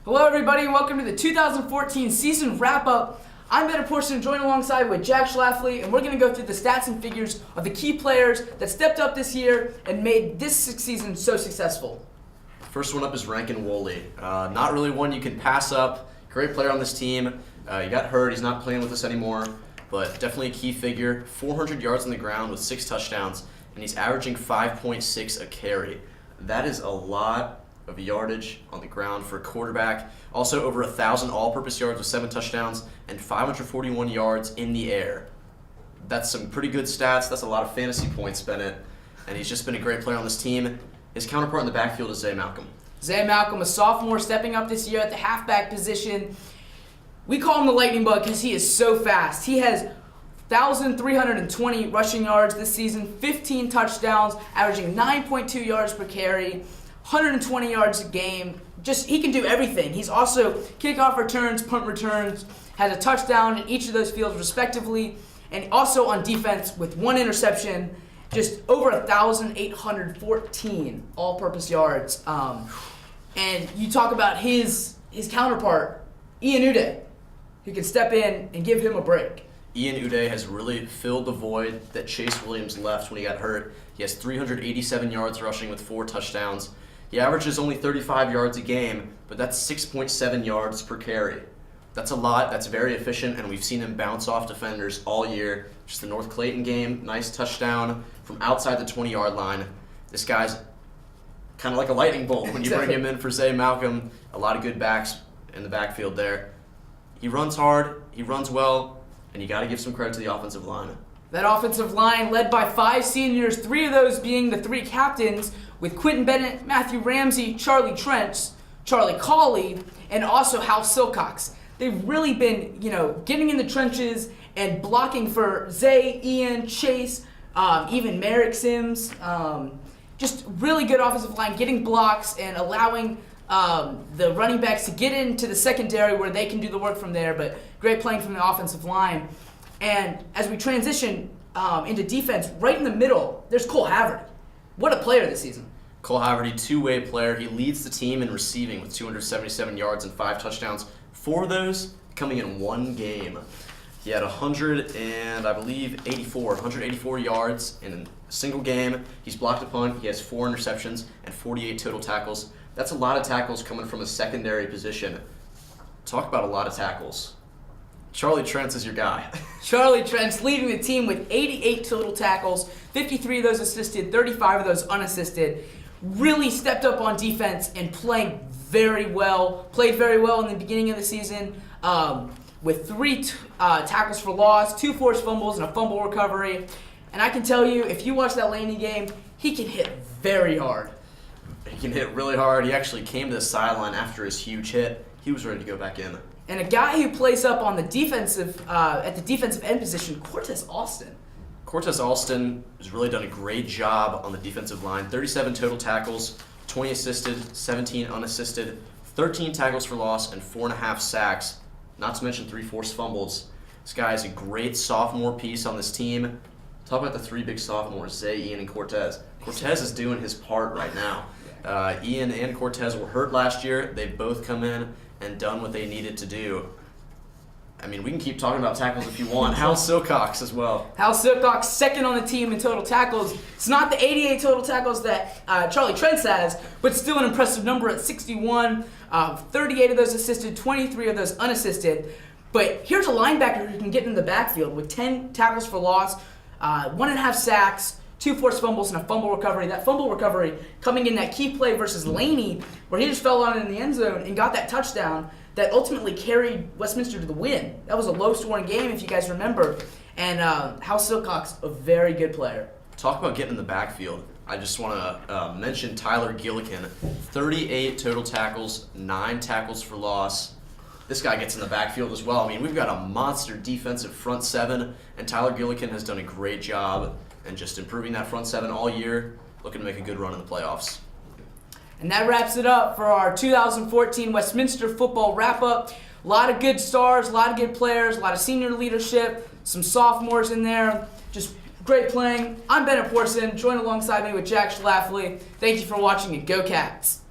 Hello everybody and welcome to the 2014 season wrap-up. I'm Ben Porson, joined alongside with Jack Schlafly, and we're going to go through the stats and figures of the key players that stepped up this year and made this season so successful. First one up is Rankin Woolley. Not really one you can pass up. Great player on this team. He got hurt. He's not playing with us anymore, but definitely a key figure. 400 yards on the ground with 6 touchdowns, and he's averaging 5.6 a carry. That is a lot of yardage on the ground for a quarterback. Also over 1,000 all-purpose yards with 7 touchdowns and 541 yards in the air. That's some pretty good stats. That's a lot of fantasy points, Bennett. And he's just been a great player on this team. His counterpart in the backfield is Zay Malcolm. Zay Malcolm, a sophomore, stepping up this year at the halfback position. We call him the lightning bug because he is so fast. He has 1,320 rushing yards this season, 15 touchdowns, averaging 9.2 yards per carry. 120 yards a game. Just, he can do everything. He's also kickoff returns, punt returns, has a touchdown in each of those fields respectively, and also on defense with 1 interception, just over 1,814 all-purpose yards. And you talk about his counterpart, Ian Uday, who can step in and give him a break. Ian Uday has really filled the void that Chase Williams left when he got hurt. He has 387 yards rushing with 4 touchdowns. He averages only 35 yards a game, but that's 6.7 yards per carry. That's a lot. That's very efficient, and we've seen him bounce off defenders all year. Just the North Clayton game, nice touchdown from outside the 20-yard line. This guy's kind of like a lightning bolt when you bring him in for Zay Malcolm. A lot of good backs in the backfield there. He runs hard, he runs well, and you got to give some credit to the offensive line. That offensive line led by 5 seniors, 3 of those being the 3 captains, with Quentin Bennett, Matthew Ramsey, Charlie Trent, Charlie Cauley, and also Hal Silcox. They've really been, getting in the trenches and blocking for Zay, Ian, Chase, even Merrick Sims. Just really good offensive line, getting blocks and allowing the running backs to get into the secondary where they can do the work from there, but great playing from the offensive line. And as we transition into defense, right in the middle, there's Cole Haverty. What a player this season. Cole Haverty, two-way player. He leads the team in receiving with 277 yards and 5 touchdowns. 4 of those coming in one game. He had 184 yards in a single game. He's blocked a punt. He has 4 interceptions and 48 total tackles. That's a lot of tackles coming from a secondary position. Talk about a lot of tackles. Charlie Trent is your guy. Charlie Trent's leading the team with 88 total tackles, 53 of those assisted, 35 of those unassisted. Really stepped up on defense and played very well in the beginning of the season with 3 tackles for loss, 2 forced fumbles, and a fumble recovery. And I can tell you, if you watch that Laney game, he can hit very hard. He can hit really hard. He actually came to the sideline after his huge hit. He was ready to go back in. And a guy who plays up on the defensive, at the defensive end position, Cortez Alston. Cortez Alston has really done a great job on the defensive line. 37 total tackles, 20 assisted, 17 unassisted, 13 tackles for loss, and 4.5 sacks. Not to mention 3 forced fumbles. This guy is a great sophomore piece on this team. Talk about the 3 big sophomores, Zay, Ian, and Cortez. Cortez is doing his part right now. Ian and Cortez were hurt last year. They've both come in and done what they needed to do. I mean, we can keep talking about tackles if you want. Hal Silcox as well. Hal Silcox, second on the team in total tackles. It's not the 88 total tackles that Charlie Trent has, but still an impressive number at 61. 38 of those assisted, 23 of those unassisted. But here's a linebacker who can get in the backfield with 10 tackles for loss, 1.5 sacks, 2 forced fumbles, and a fumble recovery. That fumble recovery coming in that key play versus Laney, where he just fell on it in the end zone and got that touchdown that ultimately carried Westminster to the win. That was a low-scoring game, if you guys remember. And Hal Silcox, a very good player. Talk about getting in the backfield. I just want to mention Tyler Gillikin. 38 total tackles, 9 tackles for loss. This guy gets in the backfield as well. I mean, we've got a monster defensive front 7, and Tyler Gillikin has done a great job and just improving that front 7 all year, looking to make a good run in the playoffs. And that wraps it up for our 2014 Westminster football wrap-up. A lot of good stars, a lot of good players, a lot of senior leadership, some sophomores in there. Just great playing. I'm Ben Porson, joined alongside me with Jack Schlafly. Thank you for watching, and go Cats!